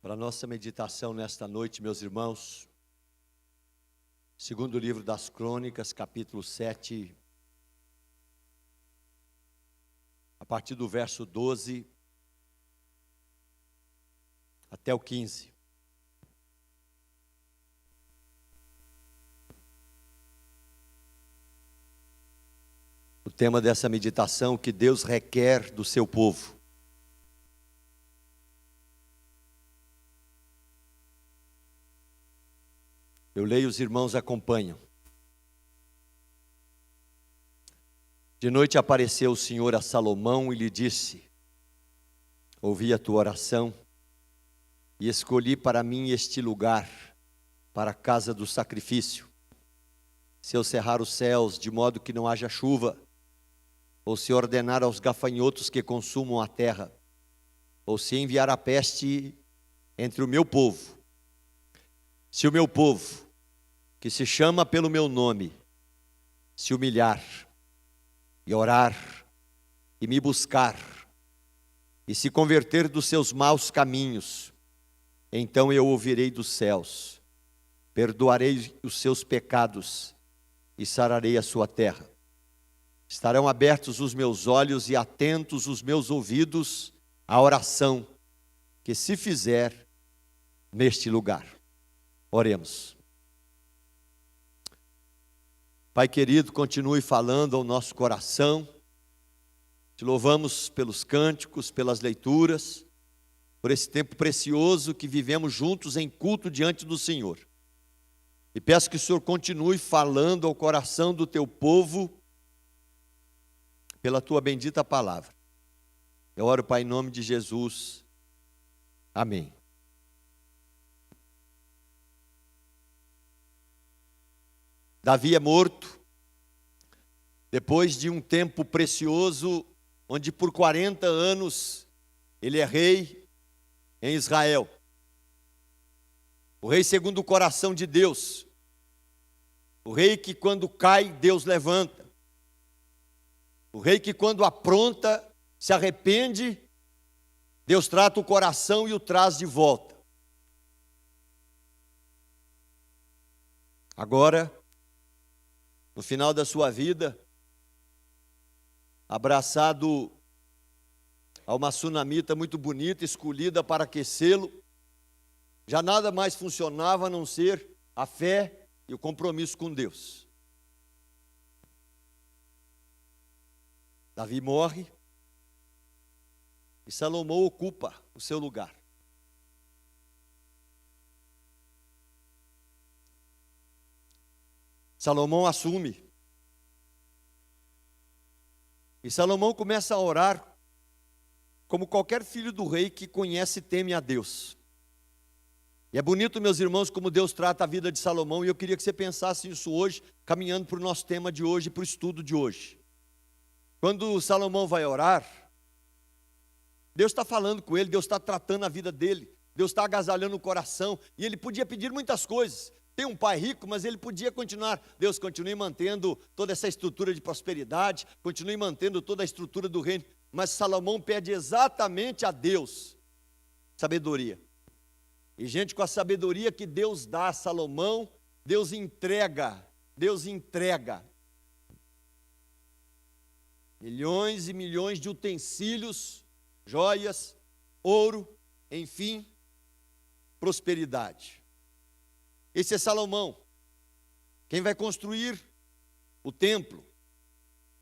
Para a nossa meditação nesta noite, meus irmãos, segundo livro das Crônicas, capítulo 7, a partir do verso 12 até o 15. O tema dessa meditação que Deus requer do seu povo. Eu leio, os irmãos acompanham. De noite apareceu o Senhor a Salomão e lhe disse: ouvi a tua oração e escolhi para mim este lugar, para a casa do sacrifício. Se eu cerrar os céus de modo que não haja chuva, ou se ordenar aos gafanhotos que consumam a terra, ou se enviar a peste entre o meu povo, se o meu povo, que se chama pelo meu nome, se humilhar e orar e me buscar e se converter dos seus maus caminhos, então eu ouvirei dos céus, perdoarei os seus pecados e sararei a sua terra. Estarão abertos os meus olhos e atentos os meus ouvidos à oração que se fizer neste lugar. Oremos. Pai querido, continue falando ao nosso coração. Te louvamos pelos cânticos, pelas leituras, por esse tempo precioso que vivemos juntos em culto diante do Senhor. E peço que o Senhor continue falando ao coração do teu povo, pela tua bendita palavra. Eu oro, Pai, em nome de Jesus. Amém. Davi é morto, depois de um tempo precioso, onde por 40 anos ele é rei em Israel. O rei segundo o coração de Deus. O rei que quando cai, Deus levanta. O rei que quando apronta, se arrepende, Deus trata o coração e o traz de volta. Agora, no final da sua vida, abraçado a uma sunamita muito bonita, escolhida para aquecê-lo, já nada mais funcionava a não ser a fé e o compromisso com Deus. Davi morre e Salomão ocupa o seu lugar. Salomão assume. E Salomão começa a orar como qualquer filho do rei que conhece e teme a Deus. E é bonito, meus irmãos, como Deus trata a vida de Salomão, e eu queria que você pensasse nisso hoje, caminhando para o nosso tema de hoje, para o estudo de hoje. Quando Salomão vai orar, Deus está falando com ele, Deus está tratando a vida dele, Deus está agasalhando o coração, e ele podia pedir muitas coisas. Tem um pai rico, mas ele podia continuar. Deus continue mantendo toda essa estrutura de prosperidade, continue mantendo toda a estrutura do reino. Mas Salomão pede exatamente a Deus sabedoria. E gente, com a sabedoria que Deus dá a Salomão, Deus entrega milhões e milhões de utensílios, joias, ouro, enfim, prosperidade. Esse é Salomão, quem vai construir o templo,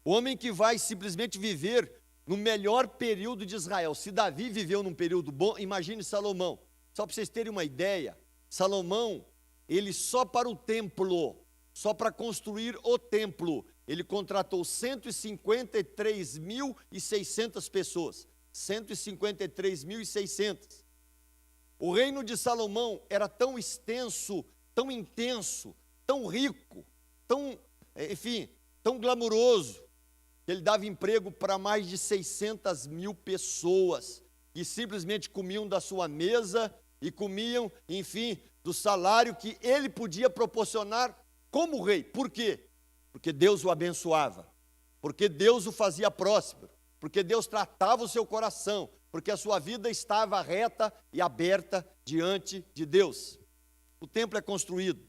o homem que vai simplesmente viver no melhor período de Israel. Se Davi viveu num período bom, imagine Salomão. Só para vocês terem uma ideia, Salomão, ele só para o templo, só para construir o templo, ele contratou 153.600 pessoas, 153.600. O reino de Salomão era tão extenso, tão intenso, tão rico, tão glamuroso, que ele dava emprego para mais de 600.000 pessoas, que simplesmente comiam da sua mesa e comiam, enfim, do salário que ele podia proporcionar como rei. Por quê? Porque Deus o abençoava, porque Deus o fazia próspero. porque Deus tratava o seu coração, porque a sua vida estava reta e aberta diante de Deus. O templo é construído.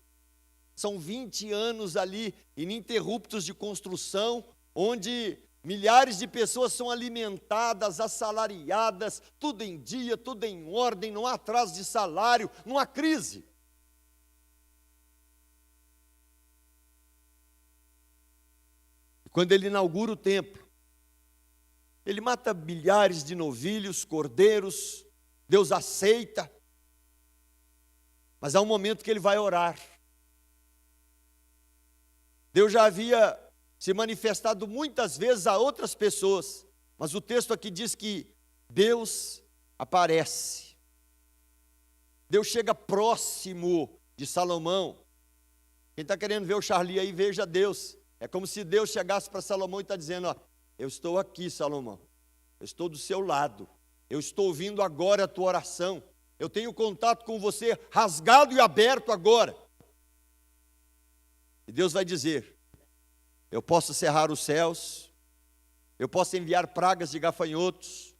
São 20 anos ali, ininterruptos de construção, onde milhares de pessoas são alimentadas, assalariadas, tudo em dia, tudo em ordem, não há atraso de salário, não há crise. Quando ele inaugura o templo, ele mata milhares de novilhos, cordeiros, Deus aceita, mas há um momento que ele vai orar. Deus já havia se manifestado muitas vezes a outras pessoas, mas o texto aqui diz que Deus aparece. Deus chega próximo de Salomão. Quem está querendo ver o Charlie aí, veja Deus. É como se Deus chegasse para Salomão e está dizendo, ó, eu estou aqui, Salomão, eu estou do seu lado, eu estou ouvindo agora a tua oração, eu tenho contato com você rasgado e aberto agora. E Deus vai dizer, eu posso cerrar os céus, eu posso enviar pragas de gafanhotos,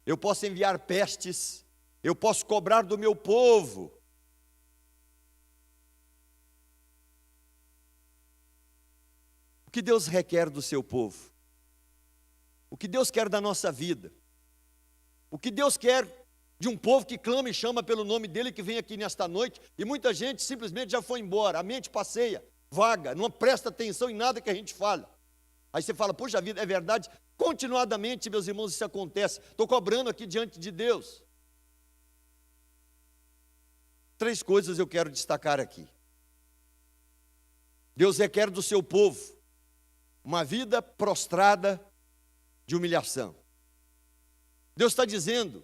eu posso enviar pestes, eu posso cobrar do meu povo. O que Deus requer do seu povo? O que Deus quer da nossa vida? O que Deus quer de um povo que clama e chama pelo nome dele, que vem aqui nesta noite, e muita gente simplesmente já foi embora, a mente passeia, vaga, não presta atenção em nada que a gente fala. Aí você fala, puxa vida, é verdade? Continuadamente, meus irmãos, isso acontece. Estou cobrando aqui diante de Deus. 3 coisas eu quero destacar aqui. Deus requer do seu povo uma vida prostrada de humilhação. Deus está dizendo,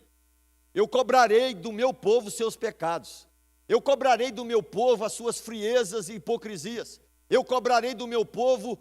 eu cobrarei do meu povo seus pecados. Eu cobrarei do meu povo as suas friezas e hipocrisias. Eu cobrarei do meu povo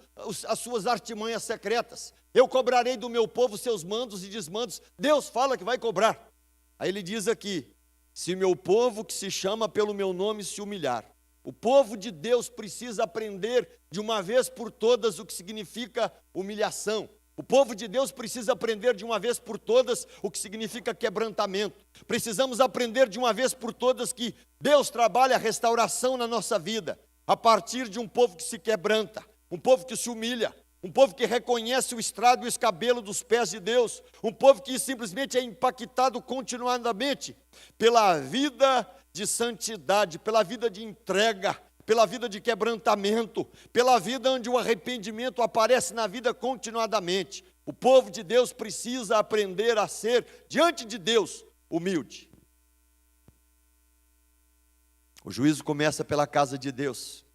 as suas artimanhas secretas. Eu cobrarei do meu povo seus mandos e desmandos. Deus fala que vai cobrar. Aí ele diz aqui, se meu povo que se chama pelo meu nome se humilhar. O povo de Deus precisa aprender de uma vez por todas o que significa humilhação. O povo de Deus precisa aprender de uma vez por todas o que significa quebrantamento. Precisamos aprender de uma vez por todas que Deus trabalha a restauração na nossa vida, a partir de um povo que se quebranta, um povo que se humilha, um povo que reconhece o estrado e o escabelo dos pés de Deus, um povo que simplesmente é impactado continuadamente pela vida de santidade, pela vida de entrega, pela vida de quebrantamento, pela vida onde o arrependimento aparece na vida continuadamente. O povo de Deus precisa aprender a ser, diante de Deus, humilde. O juízo começa pela casa de Deus.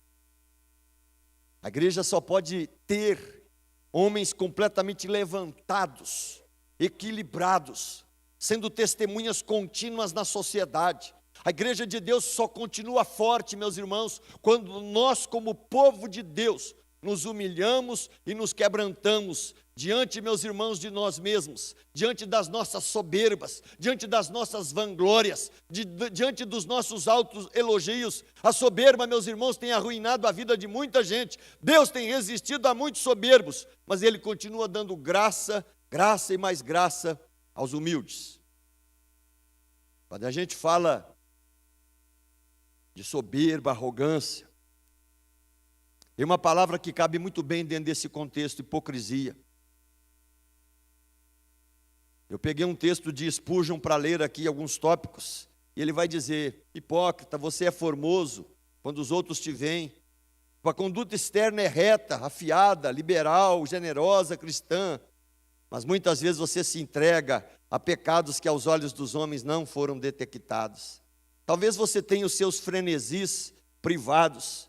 A igreja só pode ter homens completamente levantados, equilibrados, sendo testemunhas contínuas na sociedade. A igreja de Deus só continua forte, meus irmãos, quando nós, como povo de Deus, nos humilhamos e nos quebrantamos diante, meus irmãos, de nós mesmos, diante das nossas soberbas, diante das nossas vanglórias, diante dos nossos altos elogios. A soberba, meus irmãos, tem arruinado a vida de muita gente. Deus tem resistido a muitos soberbos, mas Ele continua dando graça, graça e mais graça aos humildes. Quando a gente fala de soberba, arrogância, tem uma palavra que cabe muito bem dentro desse contexto, hipocrisia. Eu peguei um texto de Spurgeon para ler aqui alguns tópicos, e ele vai dizer, hipócrita, você é formoso quando os outros te veem, a conduta externa é reta, afiada, liberal, generosa, cristã, mas muitas vezes você se entrega a pecados que aos olhos dos homens não foram detectados. Talvez você tenha os seus frenesis privados,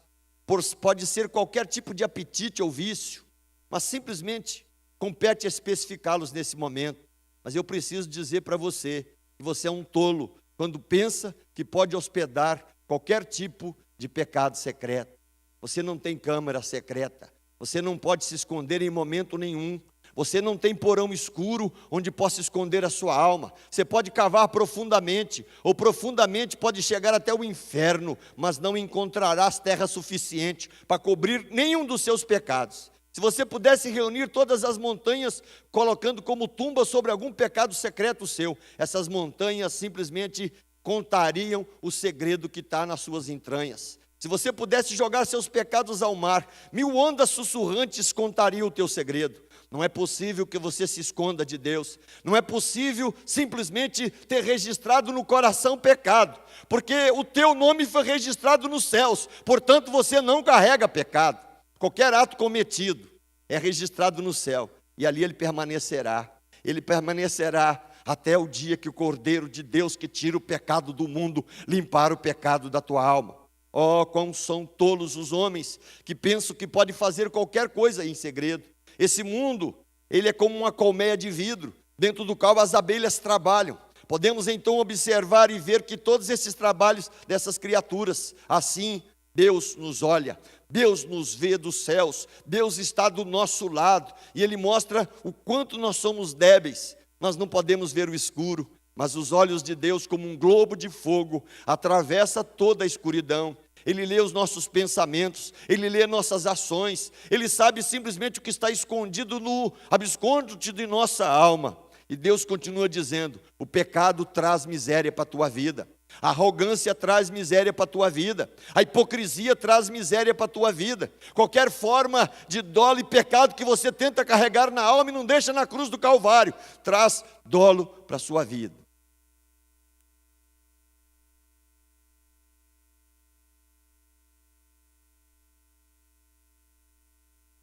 pode ser qualquer tipo de apetite ou vício, mas simplesmente compete especificá-los nesse momento. Mas eu preciso dizer para você que você é um tolo quando pensa que pode hospedar qualquer tipo de pecado secreto. Você não tem câmara secreta, você não pode se esconder em momento nenhum. Você não tem porão escuro onde possa esconder a sua alma. Você pode cavar profundamente, ou profundamente pode chegar até o inferno, mas não encontrarás terra suficiente para cobrir nenhum dos seus pecados. Se você pudesse reunir todas as montanhas, colocando como tumba sobre algum pecado secreto seu, essas montanhas simplesmente contariam o segredo que está nas suas entranhas. Se você pudesse jogar seus pecados ao mar, 1000 ondas sussurrantes contariam o teu segredo. Não é possível que você se esconda de Deus. Não é possível simplesmente ter registrado no coração pecado, porque o teu nome foi registrado nos céus, portanto você não carrega pecado. Qualquer ato cometido é registrado no céu, e ali ele permanecerá. Ele permanecerá até o dia que o Cordeiro de Deus, que tira o pecado do mundo, limpar o pecado da tua alma. Oh, quão são tolos os homens que pensam que podem fazer qualquer coisa em segredo. Esse mundo, ele é como uma colmeia de vidro, dentro do qual as abelhas trabalham. Podemos então observar e ver que todos esses trabalhos dessas criaturas, assim Deus nos olha, Deus nos vê dos céus, Deus está do nosso lado, e Ele mostra o quanto nós somos débeis. Nós não podemos ver o escuro, mas os olhos de Deus, como um globo de fogo, atravessa toda a escuridão. Ele lê os nossos pensamentos, Ele lê nossas ações, Ele sabe simplesmente o que está escondido no abscôndito de nossa alma. E Deus continua dizendo: o pecado traz miséria para a tua vida, a arrogância traz miséria para a tua vida, a hipocrisia traz miséria para a tua vida. Qualquer forma de dolo e pecado que você tenta carregar na alma e não deixa na cruz do Calvário, traz dolo para a sua vida.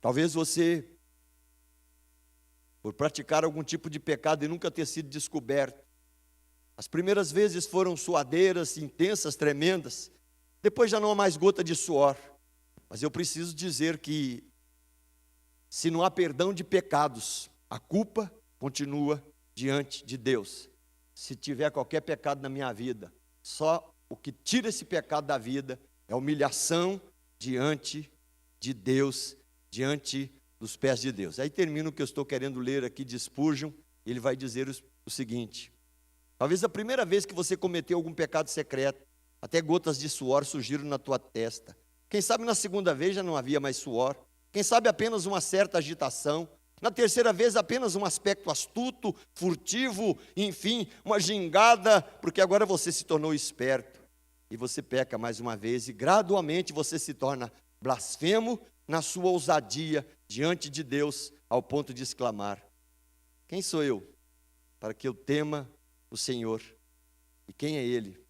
Talvez você, por praticar algum tipo de pecado e nunca ter sido descoberto, as primeiras vezes foram suadeiras, intensas, tremendas, depois já não há mais gota de suor. Mas eu preciso dizer que, se não há perdão de pecados, a culpa continua diante de Deus. Se tiver qualquer pecado na minha vida, só o que tira esse pecado da vida é humilhação diante de Deus, diante dos pés de Deus. Aí termina o que eu estou querendo ler aqui de Spurgeon. Ele vai dizer o seguinte: talvez a primeira vez que você cometeu algum pecado secreto, até gotas de suor surgiram na tua testa. Quem sabe na segunda vez já não havia mais suor. Quem sabe apenas uma certa agitação. Na terceira vez apenas um aspecto astuto, furtivo, enfim, uma gingada, porque agora você se tornou esperto. E você peca mais uma vez e gradualmente você se torna blasfemo na sua ousadia diante de Deus, ao ponto de exclamar: quem sou eu para que eu tema o Senhor? E quem é Ele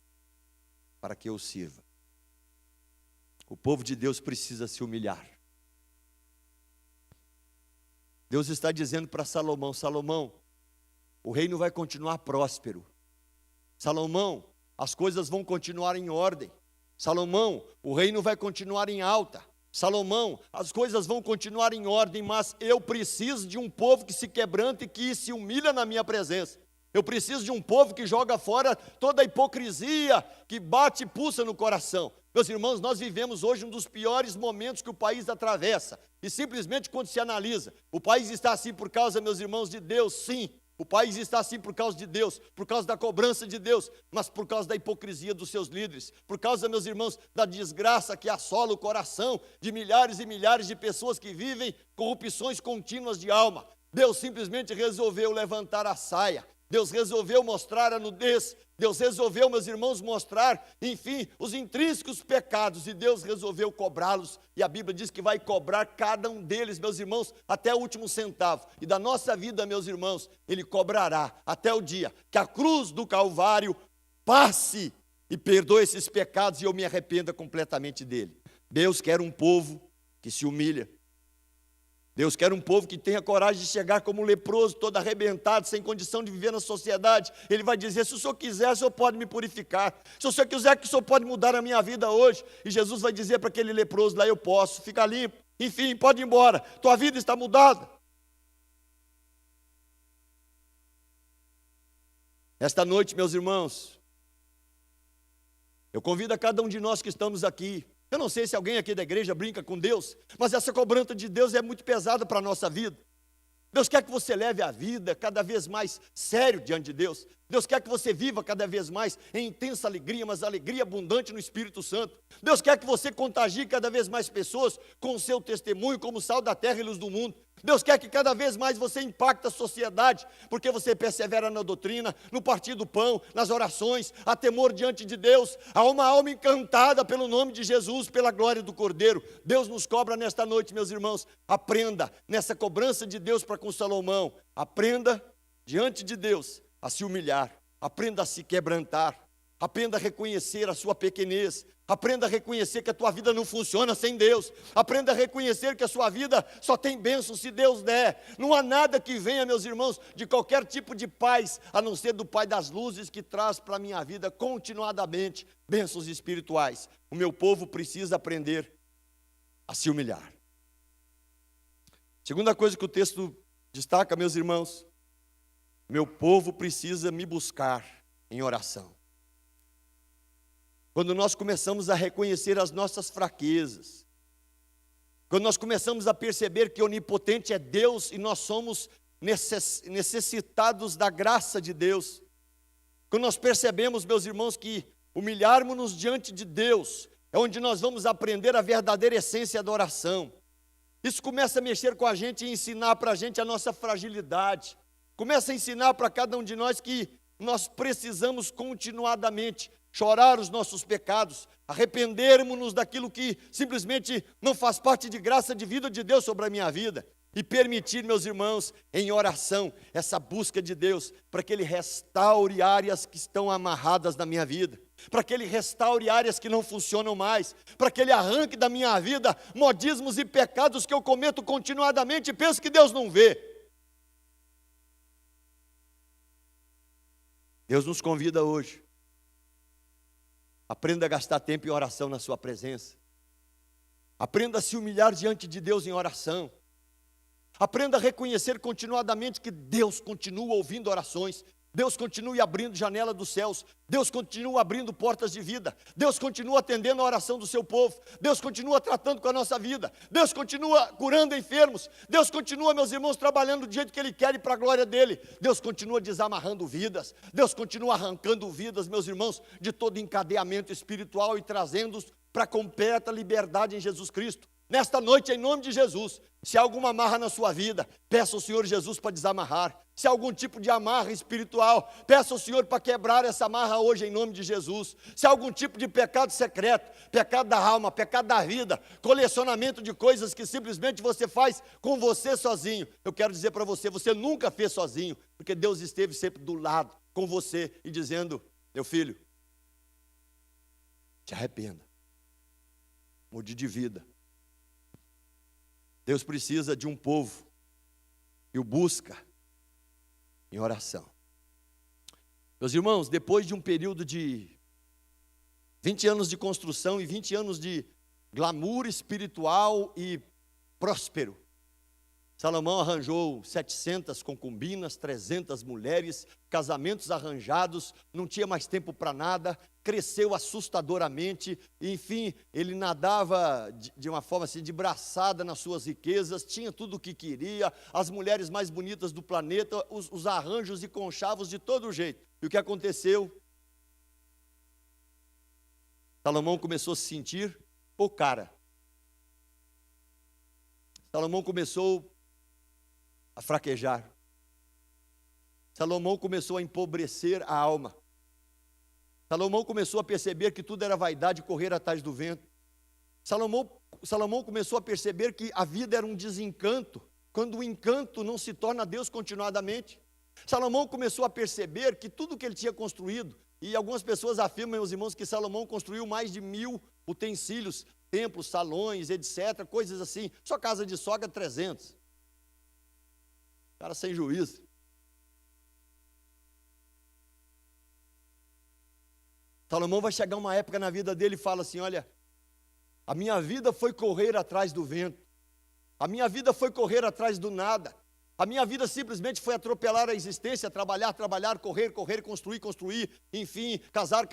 para que eu o sirva? O povo de Deus precisa se humilhar. Deus está dizendo para Salomão: Salomão, o reino vai continuar próspero. Salomão, as coisas vão continuar em ordem. Salomão, o reino vai continuar em alta. Salomão, as coisas vão continuar em ordem, mas eu preciso de um povo que se quebranta e que se humilha na minha presença. Eu preciso de um povo que joga fora toda a hipocrisia, que bate e pulsa no coração. Meus irmãos, nós vivemos hoje um dos piores momentos que o país atravessa. E simplesmente quando se analisa, o país está assim por causa, meus irmãos, de Deus, sim. O país está assim por causa de Deus, por causa da cobrança de Deus, mas por causa da hipocrisia dos seus líderes, por causa, meus irmãos, da desgraça que assola o coração de milhares e milhares de pessoas que vivem corrupções contínuas de alma. Deus simplesmente resolveu levantar a saia, Deus resolveu mostrar a nudez, Deus resolveu, meus irmãos, mostrar, enfim, os intrínsecos pecados, e Deus resolveu cobrá-los, e a Bíblia diz que vai cobrar cada um deles, meus irmãos, até o último centavo. E da nossa vida, meus irmãos, Ele cobrará até o dia que a cruz do Calvário passe e perdoe esses pecados e eu me arrependa completamente dele. Deus quer um povo que se humilha. Deus quer um povo que tenha coragem de chegar como um leproso, todo arrebentado, sem condição de viver na sociedade. Ele vai dizer: se o Senhor quiser, o Senhor pode me purificar. Se o Senhor quiser, que o Senhor pode mudar a minha vida hoje. E Jesus vai dizer para aquele leproso lá: eu posso, fica limpo. Enfim, pode ir embora, tua vida está mudada. Esta noite, meus irmãos, eu convido a cada um de nós que estamos aqui. Eu não sei se alguém aqui da igreja brinca com Deus, mas essa cobrança de Deus é muito pesada para a nossa vida. Deus quer que você leve a vida cada vez mais sério diante de Deus. Deus quer que você viva cada vez mais em intensa alegria, mas alegria abundante no Espírito Santo. Deus quer que você contagie cada vez mais pessoas com o seu testemunho como sal da terra e luz do mundo. Deus quer que cada vez mais você impacte a sociedade, porque você persevera na doutrina, no partir do pão, nas orações, há temor diante de Deus, há uma alma encantada pelo nome de Jesus, pela glória do Cordeiro. Deus nos cobra nesta noite, meus irmãos, aprenda nessa cobrança de Deus para com Salomão, aprenda diante de Deus a se humilhar, aprenda a se quebrantar, aprenda a reconhecer a sua pequenez, aprenda a reconhecer que a tua vida não funciona sem Deus, aprenda a reconhecer que a sua vida só tem bênção se Deus der. Não há nada que venha, meus irmãos, de qualquer tipo de paz, a não ser do Pai das luzes, que traz para a minha vida continuadamente bênçãos espirituais. O meu povo precisa aprender a se humilhar. Segunda coisa que o texto destaca, meus irmãos, meu povo precisa me buscar em oração. Quando nós começamos a reconhecer as nossas fraquezas, quando nós começamos a perceber que onipotente é Deus e nós somos necessitados da graça de Deus, quando nós percebemos, meus irmãos, que humilharmos-nos diante de Deus é onde nós vamos aprender a verdadeira essência da oração. Isso começa a mexer com a gente e ensinar para a gente a nossa fragilidade. Começa a ensinar para cada um de nós que nós precisamos continuadamente chorar os nossos pecados, arrependermos-nos daquilo que simplesmente não faz parte de graça de vida de Deus sobre a minha vida, e permitir, meus irmãos, em oração, essa busca de Deus, para que Ele restaure áreas que estão amarradas na minha vida, para que Ele restaure áreas que não funcionam mais, para que Ele arranque da minha vida modismos e pecados que eu cometo continuadamente e penso que Deus não vê. Deus nos convida hoje. Aprenda a gastar tempo em oração na sua presença. Aprenda a se humilhar diante de Deus em oração. Aprenda a reconhecer continuadamente que Deus continua ouvindo orações. Deus continua abrindo janela dos céus. Deus continua abrindo portas de vida. Deus continua atendendo a oração do seu povo. Deus continua tratando com a nossa vida. Deus continua curando enfermos. Deus continua, meus irmãos, trabalhando do jeito que Ele quer e para a glória dEle. Deus continua desamarrando vidas. Deus continua arrancando vidas, meus irmãos, de todo encadeamento espiritual e trazendo-os para a completa liberdade em Jesus Cristo. Nesta noite, em nome de Jesus, se há alguma amarra na sua vida, peça ao Senhor Jesus para desamarrar. Se há algum tipo de amarra espiritual, peça ao Senhor para quebrar essa amarra hoje em nome de Jesus. Se há algum tipo de pecado secreto, pecado da alma, pecado da vida, colecionamento de coisas que simplesmente você faz com você sozinho, eu quero dizer para você, você nunca fez sozinho, porque Deus esteve sempre do lado com você e dizendo, meu filho, te arrependa, mude de vida. Deus precisa de um povo que o busca em oração. Meus irmãos, depois de um período de 20 anos de construção e 20 anos de glamour espiritual e próspero, Salomão arranjou 700 concubinas, 300 mulheres, casamentos arranjados, não tinha mais tempo para nada, cresceu assustadoramente, enfim, ele nadava de uma forma assim, de braçada nas suas riquezas, tinha tudo o que queria, as mulheres mais bonitas do planeta, os arranjos e conchavos de todo jeito. E o que aconteceu? Salomão começou a se sentir o cara. Salomão começou a fraquejar. Salomão começou a empobrecer a alma. Salomão começou a perceber que tudo era vaidade e correr atrás do vento. Salomão começou a perceber que a vida era um desencanto, quando o encanto não se torna Deus continuadamente. Salomão começou a perceber que tudo que ele tinha construído, e algumas pessoas afirmam, meus irmãos, que Salomão construiu mais de 1000 utensílios, templos, salões, etc., coisas assim. Só casa de sogra, 300. Cara sem juízo. Salomão vai chegar uma época na vida dele e fala assim, olha, a minha vida foi correr atrás do vento, a minha vida foi correr atrás do nada, a minha vida simplesmente foi atropelar a existência, trabalhar, correr, construir, enfim, casar,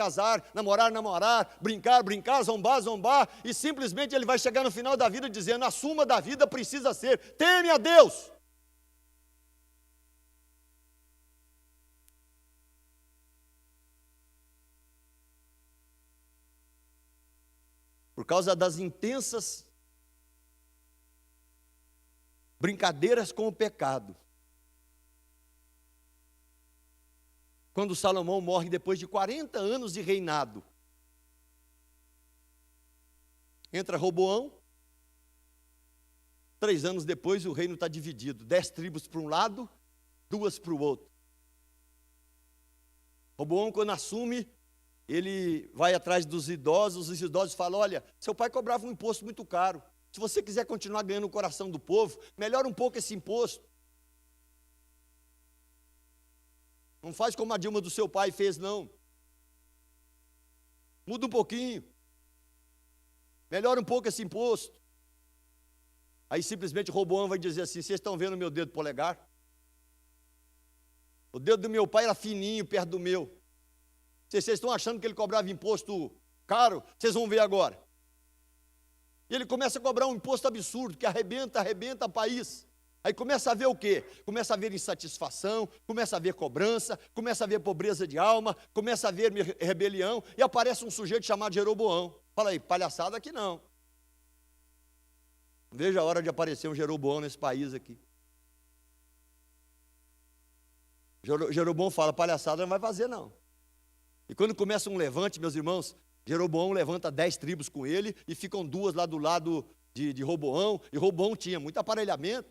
namorar, brincar, zombar, e simplesmente ele vai chegar no final da vida dizendo, a suma da vida precisa ser, teme a Deus. por causa das intensas brincadeiras com o pecado. Quando Salomão morre depois de 40 anos de reinado, entra Roboão, 3 anos depois o reino está dividido, 10 tribos para um lado, 2 para o outro. Roboão, quando assume, ele vai atrás dos idosos, os idosos falam: olha, seu pai cobrava um imposto muito caro, se você quiser continuar ganhando o coração do povo, melhora um pouco esse imposto. Não faz como a Dilma do seu pai fez, não. Muda um pouquinho. Melhora um pouco esse imposto. Aí simplesmente Roboão vai dizer assim: vocês estão vendo o meu dedo polegar? O dedo do meu pai era fininho perto do meu. Vocês estão achando que ele cobrava imposto caro? Vocês vão ver agora. E ele começa a cobrar um imposto absurdo, que arrebenta o país. Aí começa a ver o quê? Começa a ver insatisfação, começa a ver cobrança, começa a ver pobreza de alma, começa a ver rebelião, e aparece um sujeito chamado Jeroboão. Fala aí, palhaçada aqui não. Veja a hora de aparecer um Jeroboão nesse país aqui. Jeroboão fala: palhaçada não vai fazer não. E quando começa um levante, meus irmãos, Jeroboão levanta 10 tribos com ele, e ficam 2 lá do lado de Roboão, e Roboão tinha muito aparelhamento.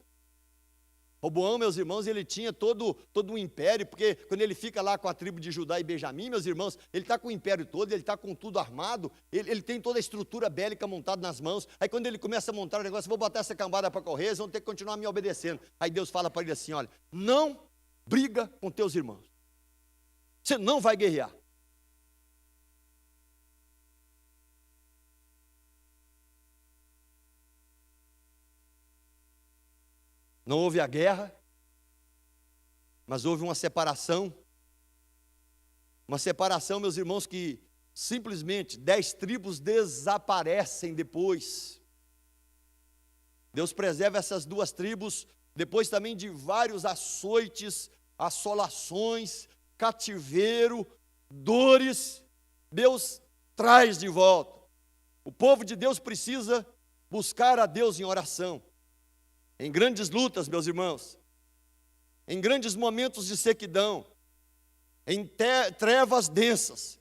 Roboão, meus irmãos, ele tinha todo um império, porque quando ele fica lá com a tribo de Judá e Benjamim, meus irmãos, ele está com o império todo, ele está com tudo armado, ele tem toda a estrutura bélica montada nas mãos. Aí quando ele começa a montar o negócio: vou botar essa cambada para correr, eles vão ter que continuar me obedecendo. Aí Deus fala para ele assim: olha, não briga com teus irmãos, você não vai guerrear. Não houve a guerra, mas houve uma separação, meus irmãos, que simplesmente 10 tribos desaparecem depois. Deus preserva essas 2 tribos, depois também de vários açoites, assolações, cativeiro, dores, Deus traz de volta. O povo de Deus precisa buscar a Deus em oração. Em grandes lutas, meus irmãos, em grandes momentos de sequidão, em trevas densas,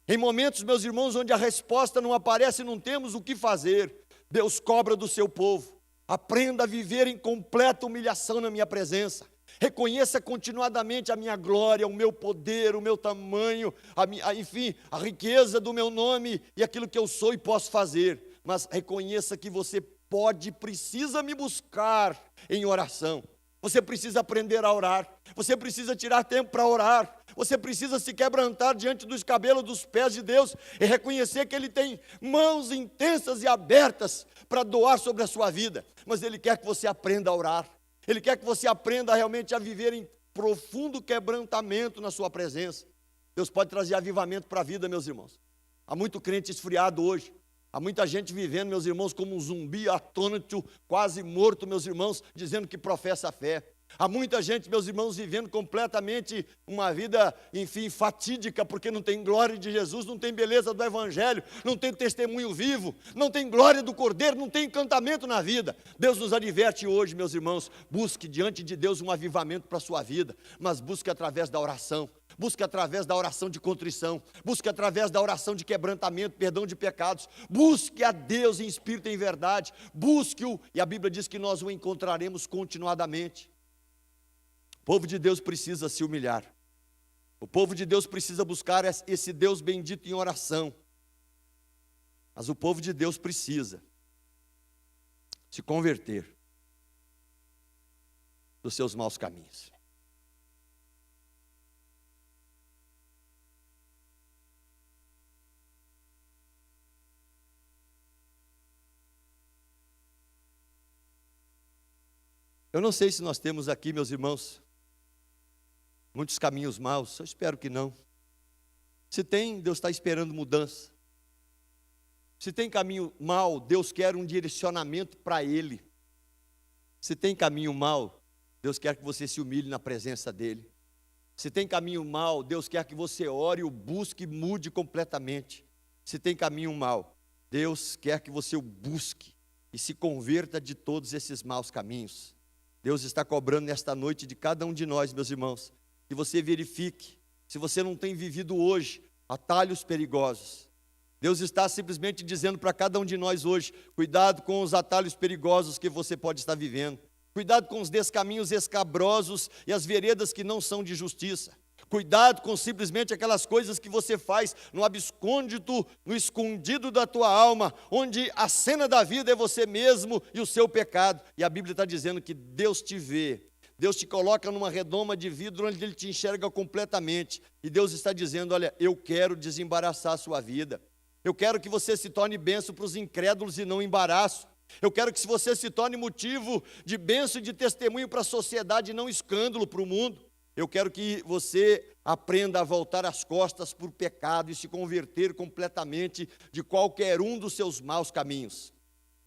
em momentos, meus irmãos, onde a resposta não aparece e não temos o que fazer, Deus cobra do seu povo: aprenda a viver em completa humilhação na minha presença, reconheça continuadamente a minha glória, o meu poder, o meu tamanho, enfim, a riqueza do meu nome e aquilo que eu sou e posso fazer, mas reconheça que você precisa me buscar em oração. Você precisa aprender a orar, você precisa tirar tempo para orar, você precisa se quebrantar diante dos cabelos dos pés de Deus e reconhecer que Ele tem mãos intensas e abertas para doar sobre a sua vida, mas Ele quer que você aprenda a orar, Ele quer que você aprenda realmente a viver em profundo quebrantamento na sua presença. Deus pode trazer avivamento para a vida, meus irmãos. Há muito crente esfriado hoje. Há muita gente vivendo, meus irmãos, como um zumbi atônito, quase morto, meus irmãos, dizendo que professa a fé. Há muita gente, meus irmãos, vivendo completamente uma vida, enfim, fatídica, porque não tem glória de Jesus, não tem beleza do Evangelho, não tem testemunho vivo, não tem glória do Cordeiro, não tem encantamento na vida. Deus nos adverte hoje, meus irmãos: busque diante de Deus um avivamento para a sua vida, mas busque através da oração. Busque através da oração de contrição, busque através da oração de quebrantamento, perdão de pecados, busque a Deus em espírito e em verdade, busque-o, e a Bíblia diz que nós o encontraremos continuadamente. O povo de Deus precisa se humilhar, o povo de Deus precisa buscar esse Deus bendito em oração, mas o povo de Deus precisa se converter dos seus maus caminhos. Eu não sei se nós temos aqui, meus irmãos, muitos caminhos maus, eu espero que não. Se tem, Deus está esperando mudança. Se tem caminho mau, Deus quer um direcionamento para ele. Se tem caminho mau, Deus quer que você se humilhe na presença dele. Se tem caminho mau, Deus quer que você ore, o busque e mude completamente. Se tem caminho mau, Deus quer que você o busque e se converta de todos esses maus caminhos. Deus está cobrando nesta noite de cada um de nós, meus irmãos, que você verifique se você não tem vivido hoje atalhos perigosos. Deus está simplesmente dizendo para cada um de nós hoje: cuidado com os atalhos perigosos que você pode estar vivendo. Cuidado com os descaminhos escabrosos e as veredas que não são de justiça. Cuidado com simplesmente aquelas coisas que você faz no abscôndito, no escondido da tua alma, onde a cena da vida é você mesmo e o seu pecado. E a Bíblia está dizendo que Deus te vê, Deus te coloca numa redoma de vidro onde Ele te enxerga completamente. E Deus está dizendo: olha, eu quero desembaraçar a sua vida. Eu quero que você se torne bênção para os incrédulos e não embaraço. Eu quero que você se torne motivo de bênção e de testemunho para a sociedade e não escândalo para o mundo. Eu quero que você aprenda a voltar as costas para o pecado e se converter completamente de qualquer um dos seus maus caminhos.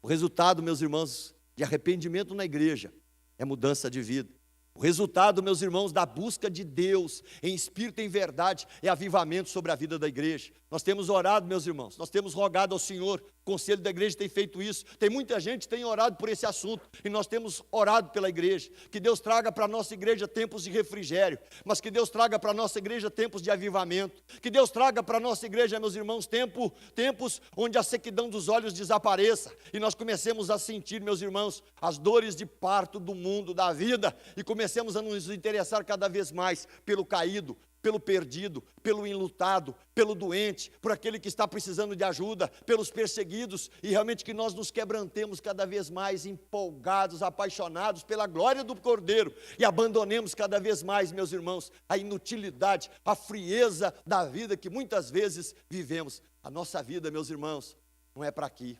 O resultado, meus irmãos, de arrependimento na igreja é mudança de vida. O resultado, meus irmãos, da busca de Deus em espírito e em verdade é avivamento sobre a vida da igreja. Nós temos orado, meus irmãos, nós temos rogado ao Senhor, o conselho da igreja tem feito isso. Tem muita gente que tem orado por esse assunto e nós temos orado pela igreja. Que Deus traga para a nossa igreja tempos de refrigério, mas que Deus traga para a nossa igreja tempos de avivamento. Que Deus traga para a nossa igreja, meus irmãos, tempos onde a sequidão dos olhos desapareça e nós comecemos a sentir, meus irmãos, as dores de parto do mundo, da vida, e comecemos a nos interessar cada vez mais pelo caído, pelo perdido, pelo enlutado, pelo doente, por aquele que está precisando de ajuda, pelos perseguidos, e realmente que nós nos quebrantemos cada vez mais empolgados, apaixonados pela glória do Cordeiro, e abandonemos cada vez mais, meus irmãos, a inutilidade, a frieza da vida que muitas vezes vivemos. A nossa vida, meus irmãos, não é para aqui.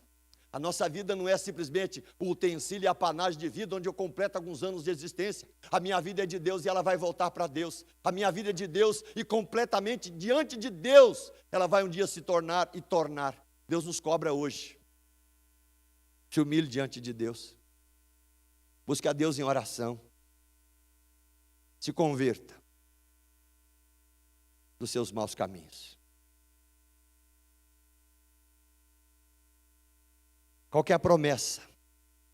A nossa vida não é simplesmente o utensílio e a apanagem de vida onde eu completo alguns anos de existência. A minha vida é de Deus e ela vai voltar para Deus. A minha vida é de Deus e completamente diante de Deus ela vai um dia se tornar e tornar. Deus nos cobra hoje. Se humilhe diante de Deus. Busque a Deus em oração. Se converta dos seus maus caminhos. Qual que é a promessa?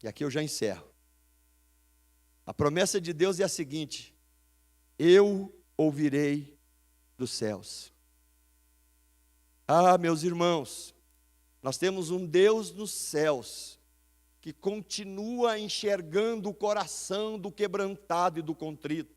E aqui eu já encerro. A promessa de Deus é a seguinte: eu ouvirei dos céus. Ah, meus irmãos, nós temos um Deus nos céus que continua enxergando o coração do quebrantado e do contrito.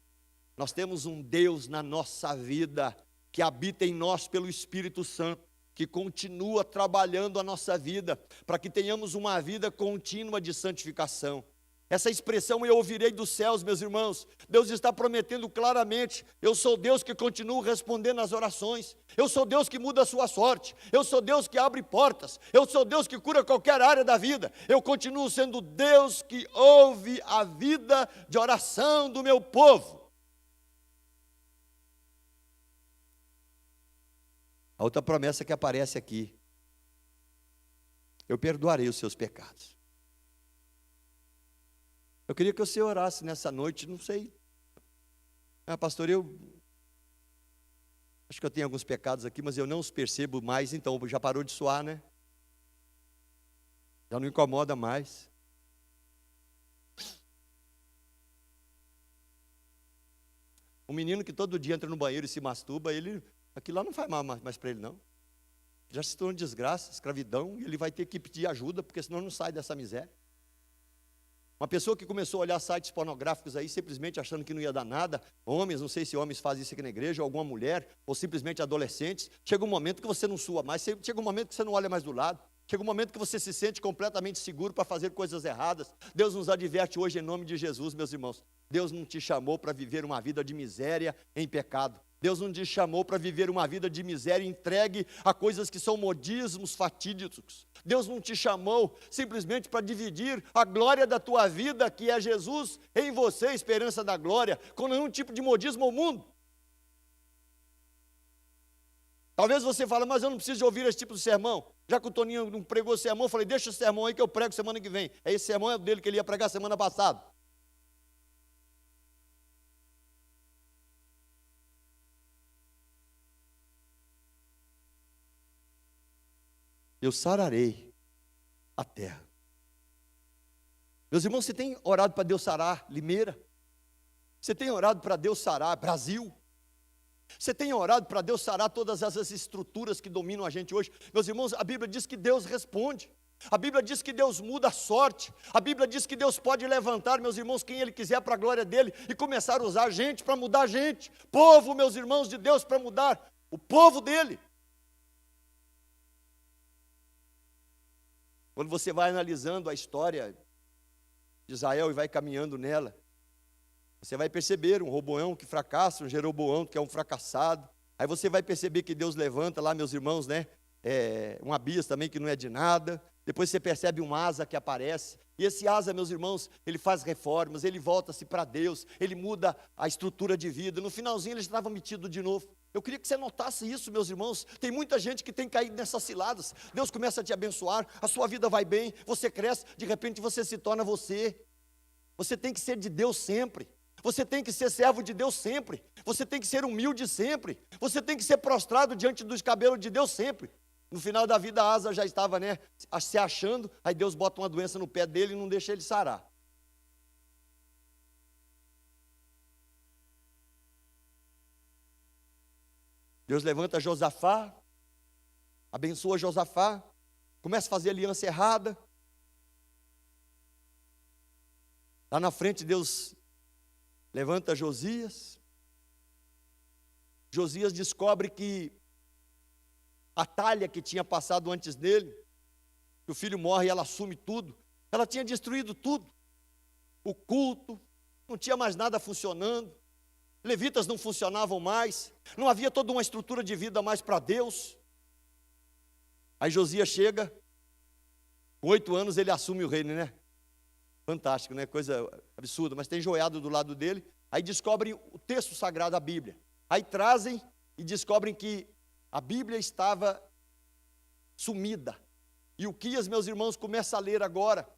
Nós temos um Deus na nossa vida que habita em nós pelo Espírito Santo, que continua trabalhando a nossa vida, para que tenhamos uma vida contínua de santificação. Essa expressão, eu ouvirei dos céus, meus irmãos, Deus está prometendo claramente: eu sou Deus que continuo respondendo às orações, eu sou Deus que muda a sua sorte, eu sou Deus que abre portas, eu sou Deus que cura qualquer área da vida, eu continuo sendo Deus que ouve a vida de oração do meu povo. A outra promessa que aparece aqui: eu perdoarei os seus pecados. Eu queria que você orasse nessa noite, não sei. Pastor, eu acho que eu tenho alguns pecados aqui, mas eu não os percebo mais, então já parou de suar, né? Já não incomoda mais. Um menino que todo dia entra no banheiro e se masturba, aquilo lá não faz mal mais para ele, não. Já se tornou desgraça, escravidão, e ele vai ter que pedir ajuda, porque senão não sai dessa miséria. Uma pessoa que começou a olhar sites pornográficos aí, simplesmente achando que não ia dar nada, homens, não sei se homens fazem isso aqui na igreja, ou alguma mulher, ou simplesmente adolescentes, chega um momento que você não sua mais, chega um momento que você não olha mais do lado, chega um momento que você se sente completamente seguro para fazer coisas erradas. Deus nos adverte hoje em nome de Jesus, meus irmãos. Deus não te chamou para viver uma vida de miséria em pecado. Deus não te chamou para viver uma vida de miséria entregue a coisas que são modismos fatídicos. Deus não te chamou simplesmente para dividir a glória da tua vida, que é Jesus em você, esperança da glória, com nenhum tipo de modismo ao mundo. Talvez você fale: mas eu não preciso de ouvir esse tipo de sermão. Já que o Toninho não pregou sermão, eu falei: deixa o sermão aí que eu prego semana que vem. Esse sermão é dele que ele ia pregar semana passada. eu sararei a terra. Meus irmãos, você tem orado para Deus sarar Limeira? Você tem orado para Deus sarar Brasil? Você tem orado para Deus sarar todas essas estruturas que dominam a gente hoje? Meus irmãos, a Bíblia diz que Deus responde. A Bíblia diz que Deus muda a sorte. A Bíblia diz que Deus pode levantar, meus irmãos, quem Ele quiser para a glória dEle e começar a usar a gente para mudar a gente. Povo, meus irmãos, de Deus para mudar o povo dEle. Quando você vai analisando a história de Israel e vai caminhando nela, você vai perceber um Roboão que fracassa, um Jeroboão que é um fracassado. Aí você vai perceber que Deus levanta lá, meus irmãos, né? Um Abias também que não é de nada. Depois você percebe um Asa que aparece. E esse Asa, meus irmãos, ele faz reformas, ele volta-se para Deus, ele muda a estrutura de vida. No finalzinho ele estava metido de novo. Eu queria que você notasse isso, meus irmãos. Tem muita gente que tem caído nessas ciladas. Deus começa a te abençoar, a sua vida vai bem, você cresce, de repente você se torna você. Você tem que ser de Deus sempre. Você tem que ser servo de Deus sempre. Você tem que ser humilde sempre. Você tem que ser prostrado diante dos cabelos de Deus sempre. No final da vida, a Asa já estava, né, se achando. Aí Deus bota uma doença no pé dele e não deixa ele sarar. Deus levanta Josafá, abençoa Josafá, começa a fazer aliança errada. Lá na frente Deus levanta Josias. Josias descobre que a Talha que tinha passado antes dele, que o filho morre e ela assume tudo, ela tinha destruído tudo. O culto, não tinha mais nada funcionando, levitas não funcionavam mais, não havia toda uma estrutura de vida mais para Deus. Aí Josias chega, com 8 anos ele assume o reino, né? Fantástico, né? Coisa absurda, mas tem Joiada do lado dele. Aí descobrem o texto sagrado da Bíblia. Aí trazem e descobrem que a Bíblia estava sumida. E o Quias, meus irmãos, começa a ler agora.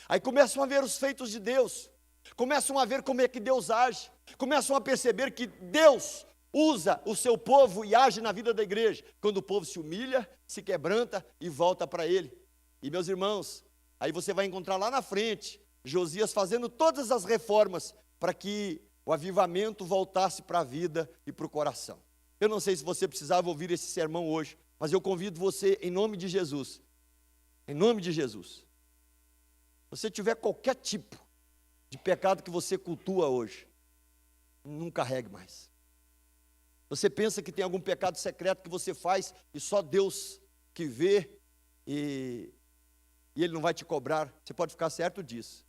Aí começam a ver os feitos de Deus. Começam a ver como é que Deus age. Começam a perceber que Deus usa o seu povo e age na vida da igreja. Quando o povo se humilha, se quebranta e volta para Ele. E meus irmãos, aí você vai encontrar lá na frente, Josias fazendo todas as reformas para que o avivamento voltasse para a vida e para o coração. Eu não sei se você precisava ouvir esse sermão hoje, mas eu convido você, em nome de Jesus, em nome de Jesus, se você tiver qualquer tipo de pecado que você cultua hoje, não carregue mais. Você pensa que tem algum pecado secreto que você faz e só Deus que vê e Ele não vai te cobrar, você pode ficar certo disso.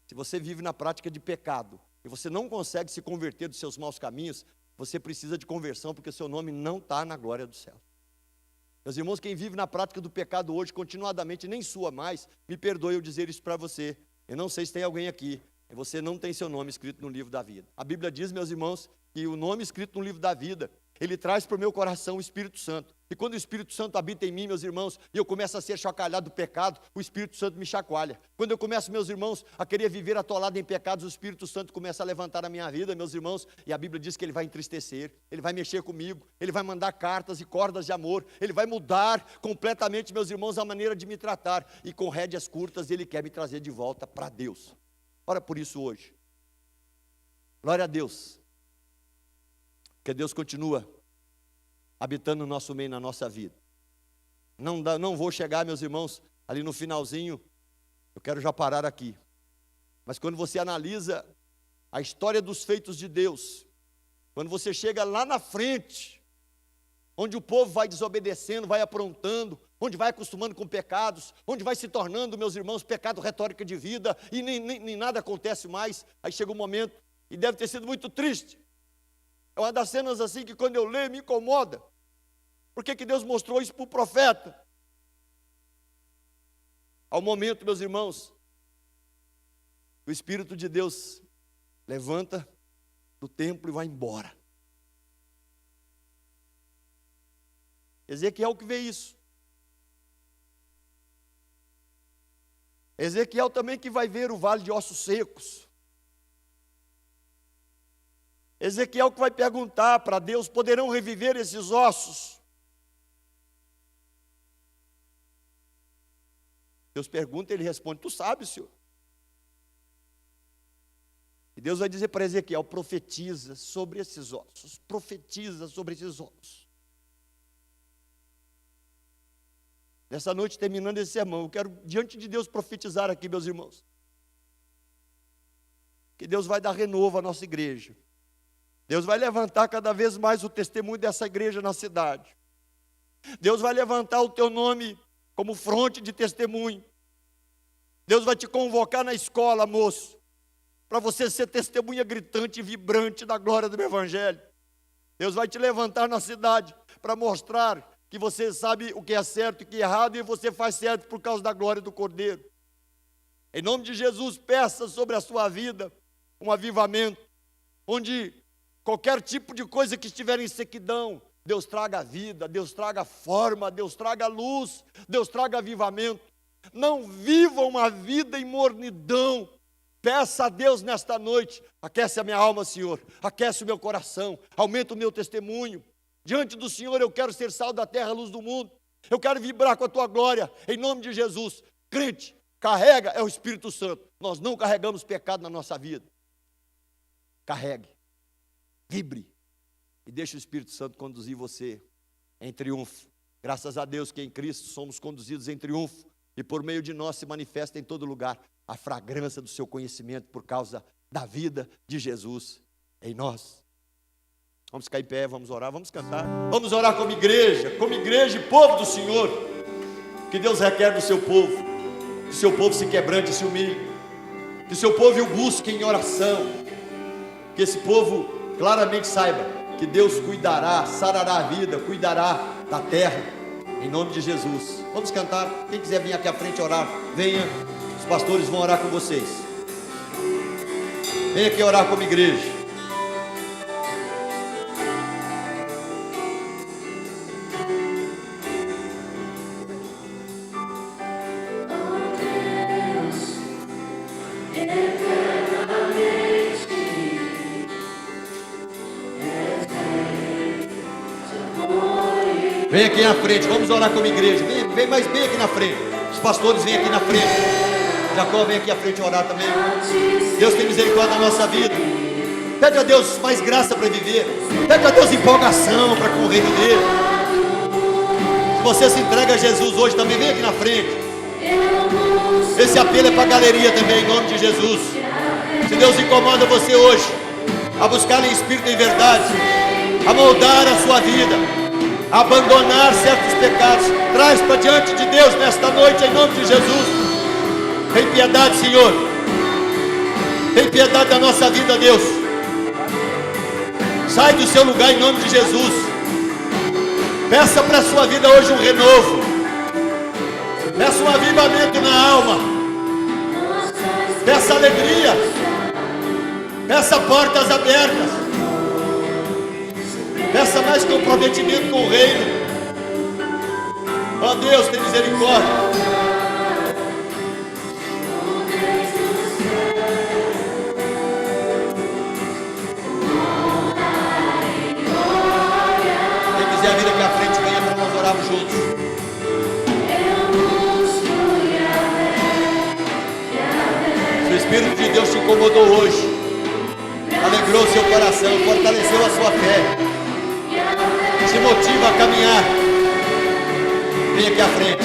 Se você vive na prática de pecado e você não consegue se converter dos seus maus caminhos, você precisa de conversão, porque o seu nome não está na glória do céu. Meus irmãos, quem vive na prática do pecado hoje, continuadamente, nem sua mais, me perdoe eu dizer isso para você. Eu não sei se tem alguém aqui, você não tem seu nome escrito no livro da vida. A Bíblia diz, meus irmãos, que o nome escrito no livro da vida, Ele traz para o meu coração o Espírito Santo. E quando o Espírito Santo habita em mim, meus irmãos, e eu começo a ser chacalhado do pecado, o Espírito Santo me chacoalha. Quando eu começo, meus irmãos, a querer viver atolado em pecados, o Espírito Santo começa a levantar a minha vida, meus irmãos, e a Bíblia diz que Ele vai entristecer, Ele vai mexer comigo, Ele vai mandar cartas e cordas de amor, Ele vai mudar completamente, meus irmãos, a maneira de me tratar, e com rédeas curtas Ele quer me trazer de volta para Deus. Ora por isso hoje. Glória a Deus. Porque Deus continua habitando no nosso meio, na nossa vida. Não vou chegar, meus irmãos, ali no finalzinho, eu quero já parar aqui. Mas quando você analisa a história dos feitos de Deus, quando você chega lá na frente, onde o povo vai desobedecendo, vai aprontando, onde vai acostumando com pecados, onde vai se tornando, meus irmãos, pecado retórica de vida, e nem nada acontece mais, aí chega um momento, e deve ter sido muito triste. É uma das cenas assim que quando eu leio me incomoda. Por que Deus mostrou isso para o profeta? Ao momento, meus irmãos, o Espírito de Deus levanta do templo e vai embora. Ezequiel que vê isso. Ezequiel também que vai ver o vale de ossos secos. Ezequiel que vai perguntar para Deus, poderão reviver esses ossos? Deus pergunta, ele responde: tu sabes, Senhor. E Deus vai dizer para Ezequiel: profetiza sobre esses ossos, profetiza sobre esses ossos. Nessa noite, terminando esse sermão, eu quero diante de Deus profetizar aqui, meus irmãos, que Deus vai dar renovo à nossa igreja. Deus vai levantar cada vez mais o testemunho dessa igreja na cidade. Deus vai levantar o teu nome como fronte de testemunho. Deus vai te convocar na escola, moço, para você ser testemunha gritante e vibrante da glória do Evangelho. Deus vai te levantar na cidade para mostrar que você sabe o que é certo e o que é errado, e você faz certo por causa da glória do Cordeiro. Em nome de Jesus, peça sobre a sua vida um avivamento, onde qualquer tipo de coisa que estiver em sequidão, Deus traga vida, Deus traga forma, Deus traga luz, Deus traga avivamento. Não viva uma vida em mornidão. Peça a Deus nesta noite: aquece a minha alma, Senhor, aquece o meu coração, aumenta o meu testemunho. Diante do Senhor eu quero ser sal da terra, luz do mundo. Eu quero vibrar com a tua glória, em nome de Jesus. Crente, carrega é o Espírito Santo. Nós não carregamos pecado na nossa vida. Carregue, vibre e deixe o Espírito Santo conduzir você em triunfo. Graças a Deus que em Cristo somos conduzidos em triunfo, e por meio de nós se manifesta em todo lugar a fragrância do seu conhecimento por causa da vida de Jesus em nós. Vamos ficar em pé, vamos orar, vamos cantar. Vamos orar como igreja e povo do Senhor. Que Deus requer do seu povo, que o seu povo se quebrante e se humilhe, que o seu povo o busque em oração, que esse povo claramente saiba que Deus cuidará, sarará a vida, cuidará da terra, em nome de Jesus. Vamos cantar. Quem quiser vir aqui à frente orar, venha. Os pastores vão orar com vocês. Venha aqui orar como igreja. Vem aqui na frente, vamos orar como igreja. Vem aqui na frente. Os pastores vêm aqui na frente. Jacó vem aqui à frente orar também. Deus tem misericórdia da nossa vida. Pede a Deus mais graça para viver. Pede a Deus empolgação para com o reino dele. Se você se entrega a Jesus hoje também, vem aqui na frente. Esse apelo é para a galeria também, em nome de Jesus. Se Deus incomoda você hoje a buscar em espírito e em verdade, a moldar a sua vida, abandonar certos pecados, traz para diante de Deus nesta noite, em nome de Jesus. Tem piedade, Senhor. Tem piedade da nossa vida, Deus. Sai do seu lugar em nome de Jesus. Peça para a sua vida hoje um renovo. Peça um avivamento na alma. Peça alegria. Peça portas abertas. Peça mais comprometimento com o reino. Ó Deus, tem misericórdia. Quem quiser vir aqui à frente, venha para nós orarmos juntos. Se o Espírito de Deus te incomodou hoje, alegrou o seu coração, fortaleceu a sua fé, te motiva a caminhar, vem aqui à frente.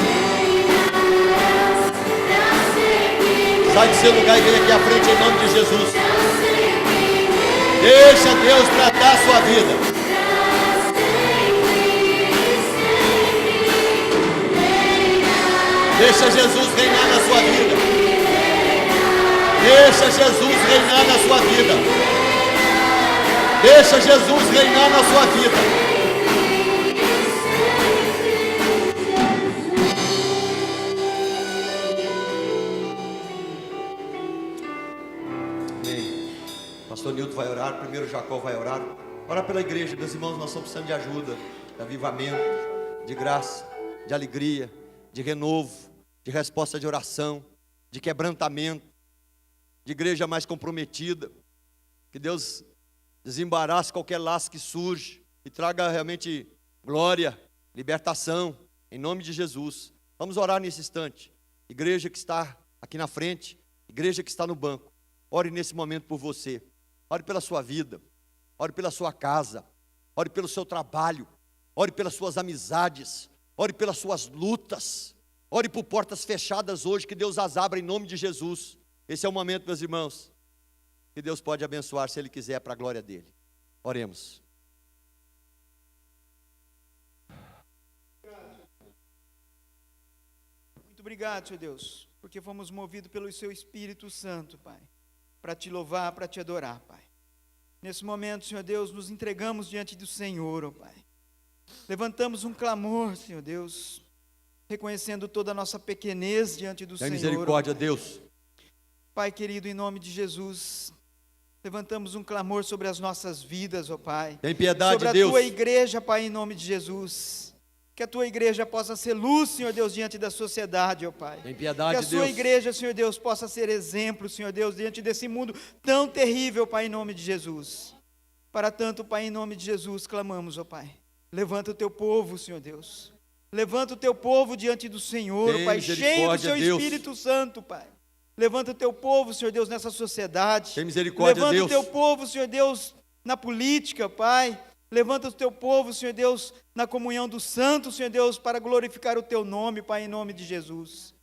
Sai do seu lugar e vem aqui à frente em nome de Jesus. Deixa Deus tratar a sua vida. Deixa Jesus reinar na sua vida. Deixa Jesus reinar na sua vida. Deixa Jesus reinar na sua vida. Amém. Pastor Nilton vai orar, primeiro Jacó vai orar. Ora pela igreja, meus irmãos, nós estamos precisando de ajuda, de avivamento, de graça, de alegria, de renovo, de resposta de oração, de quebrantamento, de igreja mais comprometida. Que Deus desembarace qualquer laço que surge e traga realmente glória, libertação, em nome de Jesus. Vamos orar nesse instante. igreja que está aqui na frente, igreja que está no banco, ore nesse momento por você, ore pela sua vida, ore pela sua casa, ore pelo seu trabalho, ore pelas suas amizades, ore pelas suas lutas, ore por portas fechadas hoje, que Deus as abra em nome de Jesus. Esse é o momento, meus irmãos, que Deus pode abençoar se Ele quiser, para a glória dEle. Oremos. Muito obrigado, Senhor Deus, porque fomos movidos pelo Seu Espírito Santo, Pai, para Te louvar, para Te adorar, Pai. Nesse momento, Senhor Deus, nos entregamos diante do Senhor, ó Pai. Levantamos um clamor, Senhor Deus, reconhecendo toda a nossa pequenez diante do Senhor. Misericórdia, Deus. Pai querido, em nome de Jesus, levantamos um clamor sobre as nossas vidas, ó Pai. Tem piedade, sobre a Deus. Tua igreja, Pai, em nome de Jesus. Que a Tua igreja possa ser luz, Senhor Deus, diante da sociedade, ó Pai. Tem piedade, que a Deus. Sua igreja, Senhor Deus, possa ser exemplo, Senhor Deus, diante desse mundo tão terrível, Pai, em nome de Jesus. Para tanto, Pai, em nome de Jesus, clamamos, ó Pai. Levanta o Teu povo, Senhor Deus. Levanta o Teu povo diante do Senhor, Tem Pai, cheio do Seu Deus. Espírito Santo, Pai. Levanta o Teu povo, Senhor Deus, nessa sociedade. Tem misericórdia, Levanta Deus. o Teu povo, Senhor Deus, na política, Pai. Levanta o Teu povo, Senhor Deus, na comunhão dos santos, Senhor Deus, para glorificar o Teu nome, Pai, em nome de Jesus.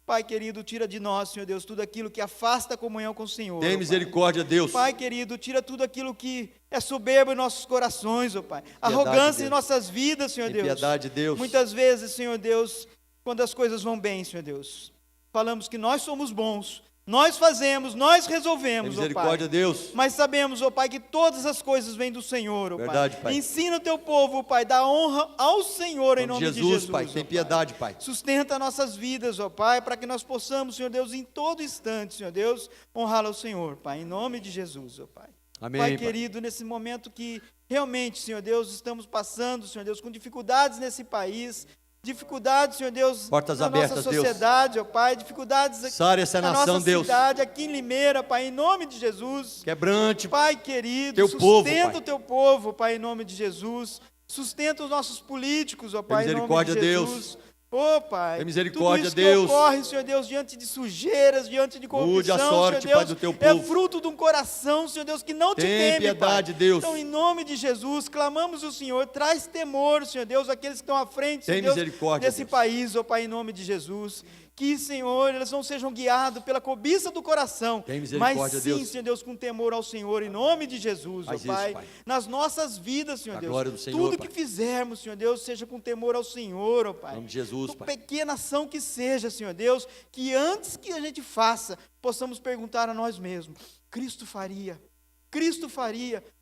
Pai querido, tira de nós, Senhor Deus, tudo aquilo que afasta a comunhão com o Senhor. Tem misericórdia, Deus. Pai querido, tira tudo aquilo que é soberbo em nossos corações, ó Pai. Piedade, Arrogância em Deus. nossas vidas, Senhor Tem Deus. piedade, Deus. Muitas vezes, Senhor Deus, quando as coisas vão bem, Senhor Deus, falamos que nós somos bons, nós fazemos, nós Tem resolvemos, ó Pai. misericórdia, Deus. Mas sabemos, ó Pai, que todas as coisas vêm do Senhor, ó Verdade, Pai. Pai. Ensina o Teu povo, Pai, dá honra ao Senhor em nome de Jesus, Pai, ó tem piedade, Pai. Sustenta nossas vidas, ó Pai, para que nós possamos, Senhor Deus, em todo instante, Senhor Deus, honrar ao Senhor, Pai, em nome de Jesus, ó Pai. Amém, Pai Pai. querido, nesse momento que realmente, Senhor Deus, estamos passando, Senhor Deus, com dificuldades nesse país, dificuldades, Senhor Deus, Portas na abertas, nossa Deus. sociedade, ó Pai, dificuldades aqui Sara essa na nação, nossa Deus. cidade, aqui em Limeira, Pai, em nome de Jesus. Quebrante, Pai querido, Teu povo, sustenta Pai. o Teu povo, Pai, em nome de Jesus. Sustenta os nossos políticos, ó Pai, em nome de misericórdia, Jesus. Ô Pai, Tem misericórdia, tudo isso que Deus. ocorre, Senhor Deus, diante de sujeiras, diante de Mude a corrupção, sorte, Senhor Pai, Deus, do Teu é povo. fruto de um coração, Senhor Deus, que não te Tem teme, piedade, Pai. Deus. Então, em nome de Jesus, clamamos o Senhor, traz temor, Senhor Deus, àqueles que estão à frente, Tem Senhor Deus, misericórdia, desse Deus. país, ó Pai, em nome de Jesus. Que, Senhor, eles não sejam guiados pela cobiça do coração, Tem misericórdia, mas sim, Deus. Senhor Deus, com temor ao Senhor, em nome de Jesus, ó Faz isso, Pai. Pai. Nas nossas vidas, Senhor A Deus. glória do Senhor, Tudo Pai. que fizermos, Senhor Deus, seja com temor ao Senhor, ó Pai. Em nome de Jesus, Por Pai. pequena ação que seja, Senhor Deus, que antes que a gente faça, possamos perguntar a nós mesmos: Cristo faria,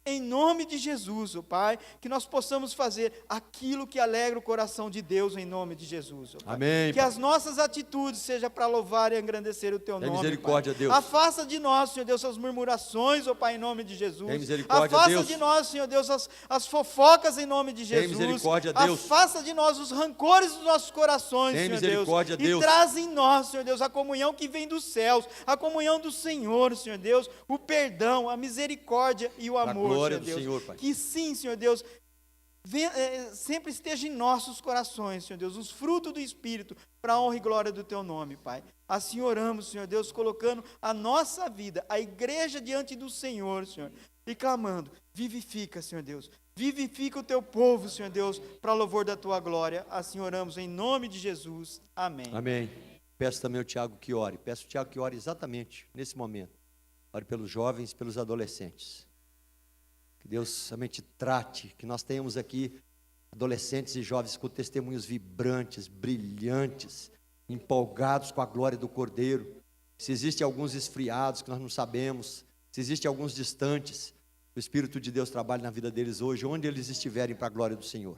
em nome de Jesus, ó Pai, que nós possamos fazer aquilo que alegra o coração de Deus, em nome de Jesus, ó Pai. Amém, Que Pai. as nossas atitudes sejam para louvar e engrandecer o Teu Tem nome, misericórdia, Pai. Deus. Afasta de nós, Senhor Deus, as murmurações, ó Pai, em nome de Jesus. Tem misericórdia, Afasta Deus. de nós, Senhor Deus, as fofocas, em nome de Tem Jesus. misericórdia, Deus. Afasta de nós os rancores dos nossos corações, Tem Senhor misericórdia, Deus. Deus. E traz em nós, Senhor Deus, a comunhão que vem dos céus, a comunhão do Senhor, Senhor Deus, o perdão, a misericórdia e o Pra amor, glória Senhor do Deus. Senhor, Pai. Que sim, Senhor Deus, sempre esteja em nossos corações, Senhor Deus, os frutos do Espírito, para a honra e glória do Teu nome, Pai. Assim oramos, Senhor Deus, colocando a nossa vida, a igreja diante do Senhor, Senhor, e clamando: vivifica, Senhor Deus, vivifica o Teu povo, Senhor Deus, para louvor da Tua glória. Assim oramos em nome de Jesus. Amém. Amém. Peço também ao Tiago que ore. Peço ao Tiago que ore exatamente nesse momento. Ore pelos jovens, pelos adolescentes. Que Deus somente trate, que nós tenhamos aqui adolescentes e jovens com testemunhos vibrantes, brilhantes, empolgados com a glória do Cordeiro. Se existem alguns esfriados que nós não sabemos, se existem alguns distantes, o Espírito de Deus trabalha na vida deles hoje, onde eles estiverem, para a glória do Senhor.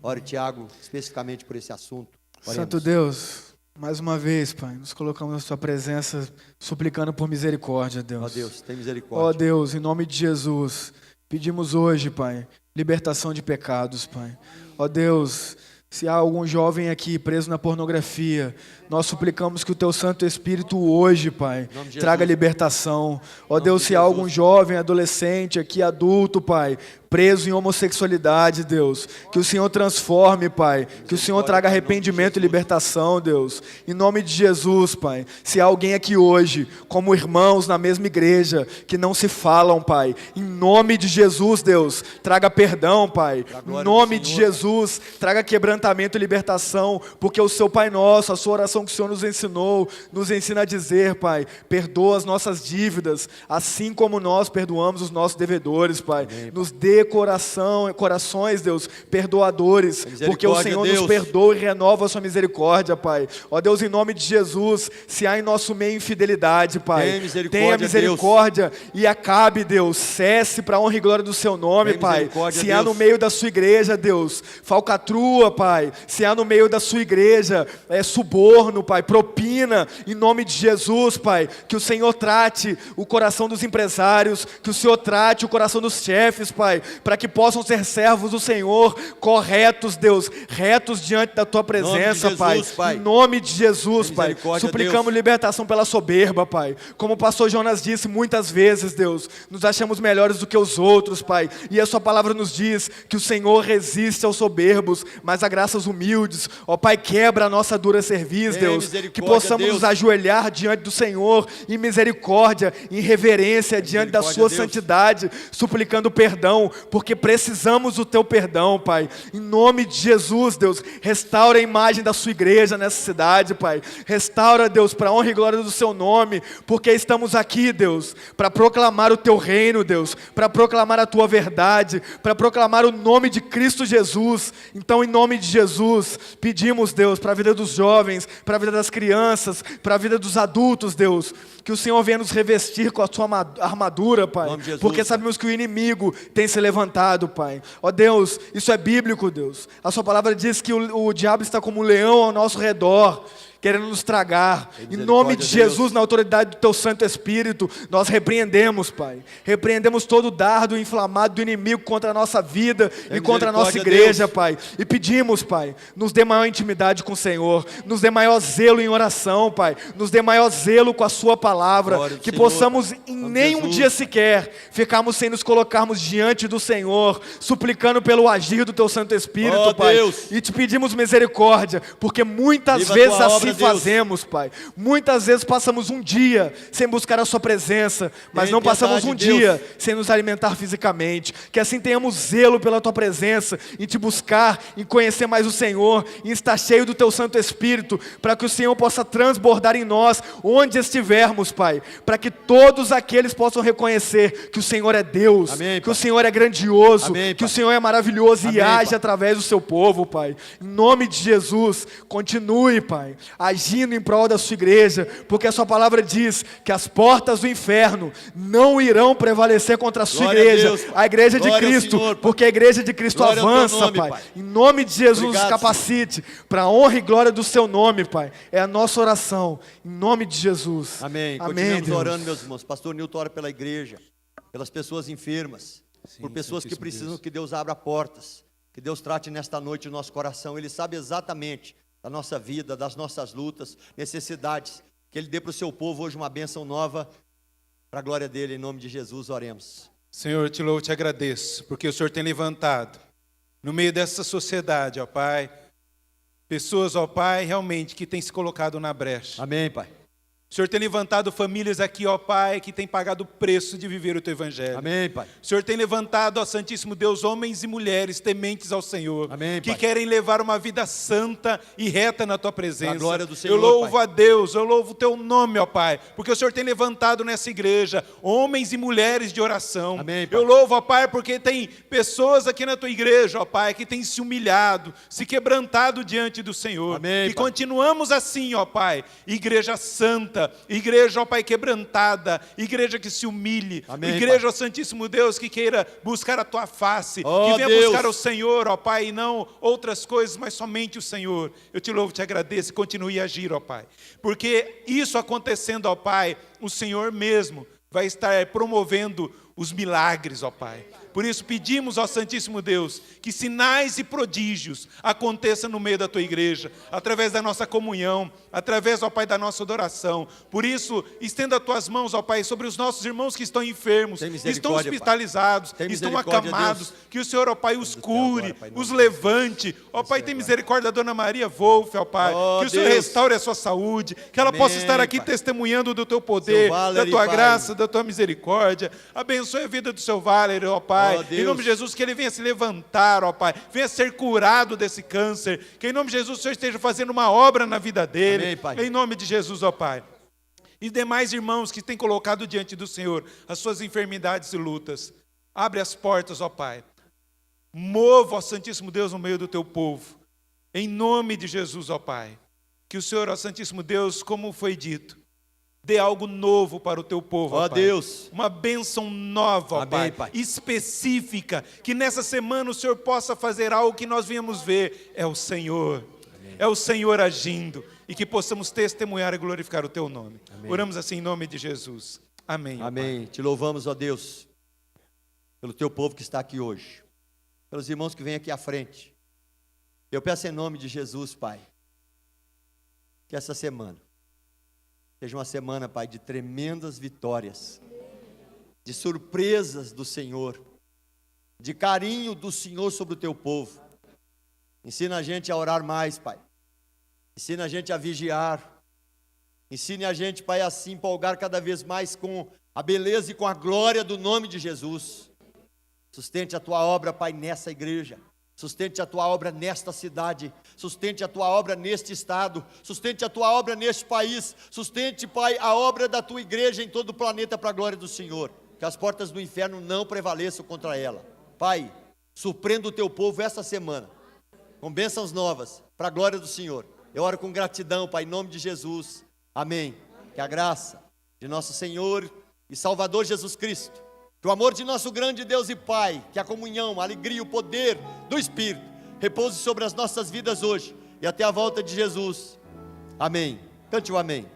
Ore, Tiago, especificamente por esse assunto. Oremos. Santo Deus, mais uma vez, Pai, nos colocamos na Sua presença, suplicando por misericórdia, Deus. Ó Deus, tem Ó misericórdia. Deus, em nome de Jesus, pedimos hoje, Pai, libertação de pecados, Pai. Ó Deus, se há algum jovem aqui preso na pornografia, nós suplicamos que o Teu Santo Espírito hoje, Pai, Em nome de traga Jesus. libertação. Ó nome Deus, de se há Jesus. algum jovem, adolescente aqui, adulto, Pai, preso em homossexualidade, Deus. Que o Senhor transforme, Pai. Que o Senhor traga arrependimento e libertação, Deus. Em nome de Jesus, Pai. Se há alguém aqui hoje, como irmãos na mesma igreja, que não se falam, Pai. Em nome de Jesus, Deus, traga perdão, Pai. Em nome de Jesus, traga quebrantamento e libertação. Porque o seu Pai Nosso, a sua oração que o Senhor nos ensinou, nos ensina a dizer, Pai, perdoa as nossas dívidas, assim como nós perdoamos os nossos devedores, Pai. Amém, nos dê corações, Deus, perdoadores, porque o Senhor nos perdoa e renova a sua misericórdia, Pai. Ó Deus, em nome de Jesus, se há em nosso meio infidelidade, Pai, tenha misericórdia e acabe, Deus, cesse para a honra e glória do seu nome, Pai. Se há no meio da sua igreja, Deus, falcatrua, Pai, se há no meio da sua igreja, suborno, Pai, propina, em nome de Jesus, Pai, que o Senhor trate o coração dos empresários, que o Senhor trate o coração dos chefes, Pai, para que possam ser servos do Senhor, corretos, Deus, retos diante da Tua presença, Pai. Em nome de Jesus, Pai, suplicamos libertação pela soberba, Pai. Como o pastor Jonas disse muitas vezes, Deus, nos achamos melhores do que os outros, Pai, e a Sua palavra nos diz que o Senhor resiste aos soberbos, mas a graça aos humildes. Ó Pai, quebra a nossa dura cerviz, Deus, que possamos nos ajoelhar diante do Senhor em misericórdia, em reverência diante da Sua santidade, suplicando perdão, porque precisamos do Teu perdão, Pai. Em nome de Jesus, Deus, restaura a imagem da Sua igreja nessa cidade, Pai. Restaura, Deus, para a honra e glória do Seu nome, porque estamos aqui, Deus, para proclamar o Teu reino, Deus, para proclamar a Tua verdade, para proclamar o nome de Cristo Jesus. Então, em nome de Jesus, pedimos, Deus, para a vida dos jovens, para a vida das crianças, para a vida dos adultos, Deus, que o Senhor venha nos revestir com a Sua armadura, Pai, Jesus, porque sabemos que o inimigo tem se levantado, Pai. Ó Deus, isso é bíblico, Deus. A Sua palavra diz que o diabo está como um leão ao nosso redor, querendo nos tragar. Em nome de Jesus, na autoridade do Teu Santo Espírito, nós repreendemos, Pai. Repreendemos todo o dardo inflamado do inimigo contra a nossa vida e contra a nossa igreja, Pai. E pedimos, Pai, nos dê maior intimidade com o Senhor, nos dê maior zelo em oração, Pai, nos dê maior zelo com a Sua palavra, que possamos em nenhum dia sequer ficarmos sem nos colocarmos diante do Senhor, suplicando pelo agir do Teu Santo Espírito, Pai. E te pedimos misericórdia, porque muitas vezes assim fazemos, Pai. Muitas vezes passamos um dia sem buscar a Sua presença, mas não passamos um dia sem nos alimentar fisicamente. Que assim tenhamos zelo pela Tua presença, em Te buscar, em conhecer mais o Senhor, em estar cheio do Teu Santo Espírito, para que o Senhor possa transbordar em nós, onde estivermos, Pai, para que todos aqueles possam reconhecer que o Senhor é Deus, que o Senhor é grandioso, que o Senhor é maravilhoso e age através do Seu povo, Pai. Em nome de Jesus, continue, Pai, agindo em prol da Sua igreja, porque a Sua palavra diz que as portas do inferno não irão prevalecer contra a Sua igreja, a igreja de Cristo, porque a igreja de Cristo avança, Pai. Em nome de Jesus, nos capacite para a honra e glória do Seu nome, Pai. É a nossa oração, em nome de Jesus. Amém. Continuamos orando, meus irmãos. Pastor Nilton ora pela igreja, pelas pessoas enfermas, por pessoas que precisam que Deus abra portas, que Deus trate nesta noite o nosso coração. Ele sabe exatamente da nossa vida, das nossas lutas, necessidades, que Ele dê para o Seu povo hoje uma bênção nova, para a glória dEle, em nome de Jesus, oremos. Senhor, eu te louvo e te agradeço, porque o Senhor tem levantado, no meio dessa sociedade, ó Pai, pessoas, ó Pai, realmente que têm se colocado na brecha. Amém, Pai. O Senhor tem levantado famílias aqui, ó Pai, que têm pagado o preço de viver o Teu Evangelho. Amém, Pai. O Senhor tem levantado, ó Santíssimo Deus, homens e mulheres tementes ao Senhor. Amém, que Pai. querem levar uma vida santa e reta na Tua presença. A glória do Senhor, eu louvo Pai. a Deus, eu louvo o Teu nome, ó Pai, porque o Senhor tem levantado nessa igreja homens e mulheres de oração. Amém, Pai. Eu louvo, ó Pai, porque tem pessoas aqui na Tua igreja, ó Pai, que têm se humilhado, se quebrantado diante do Senhor. Amém, e Pai. continuamos assim, ó Pai, igreja santa, igreja, ó Pai, quebrantada, igreja que se humilhe, Amém, igreja, Pai. ó Santíssimo Deus, que queira buscar a Tua face, Oh, que venha Deus. buscar o Senhor, ó Pai, e não outras coisas, mas somente o Senhor. Eu te louvo, te agradeço e continue a agir, ó Pai, porque isso acontecendo, ó Pai, o Senhor mesmo vai estar promovendo os milagres, ó Pai. Por isso pedimos ao Santíssimo Deus que sinais e prodígios aconteçam no meio da tua igreja, através da nossa comunhão, através, ó Pai, da nossa adoração. Por isso, estenda as tuas mãos, ó Pai, sobre os nossos irmãos que estão enfermos, estão hospitalizados, estão acamados. Que o Senhor, ó Pai, os cure, os levante. Ó Pai, tem misericórdia da Dona Maria Wolff, ó Pai. Que o Senhor restaure a sua saúde, que ela possa estar aqui testemunhando do teu poder, da tua graça, da tua misericórdia. Abençoe a vida do seu Valer, ó Pai. Em nome de Jesus, que ele venha se levantar, ó Pai. Venha ser curado desse câncer. Que em nome de Jesus o Senhor esteja fazendo uma obra na vida dele. Amém, Pai. Em nome de Jesus, ó Pai. E demais irmãos que têm colocado diante do Senhor as suas enfermidades e lutas. Abre as portas, ó Pai. Mova, ó Santíssimo Deus, no meio do teu povo. Em nome de Jesus, ó Pai. Que o Senhor, ó Santíssimo Deus, como foi dito, dê algo novo para o teu povo, ó Pai. Deus. Uma bênção nova, ó Amém, Pai, específica. Que nessa semana o Senhor possa fazer algo que nós viemos ver. É o Senhor. Amém. É o Senhor agindo. E que possamos testemunhar e glorificar o teu nome. Amém. Oramos assim em nome de Jesus. Amém. Amém. Te louvamos, ó Deus, pelo teu povo que está aqui hoje. Pelos irmãos que vêm aqui à frente. Eu peço em nome de Jesus, Pai, que essa semana seja uma semana, Pai, de tremendas vitórias, de surpresas do Senhor, de carinho do Senhor sobre o teu povo. Ensina a gente a orar mais, Pai. Ensina a gente a vigiar. Ensine a gente, Pai, a se empolgar cada vez mais com a beleza e com a glória do nome de Jesus. Sustente a tua obra, Pai, nessa igreja. Sustente a tua obra nesta cidade. Sustente a tua obra neste estado. Sustente a tua obra neste país. Sustente, Pai, a obra da tua igreja em todo o planeta para a glória do Senhor. Que as portas do inferno não prevaleçam contra ela. Pai, surpreenda o teu povo essa semana com bênçãos novas para a glória do Senhor. Eu oro com gratidão, Pai, em nome de Jesus. Amém. Que a graça de nosso Senhor e Salvador Jesus Cristo, que o amor de nosso grande Deus e Pai, que a comunhão, a alegria e o poder do Espírito repouse sobre as nossas vidas hoje e até a volta de Jesus. Amém. Cante o amém.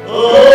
Oh!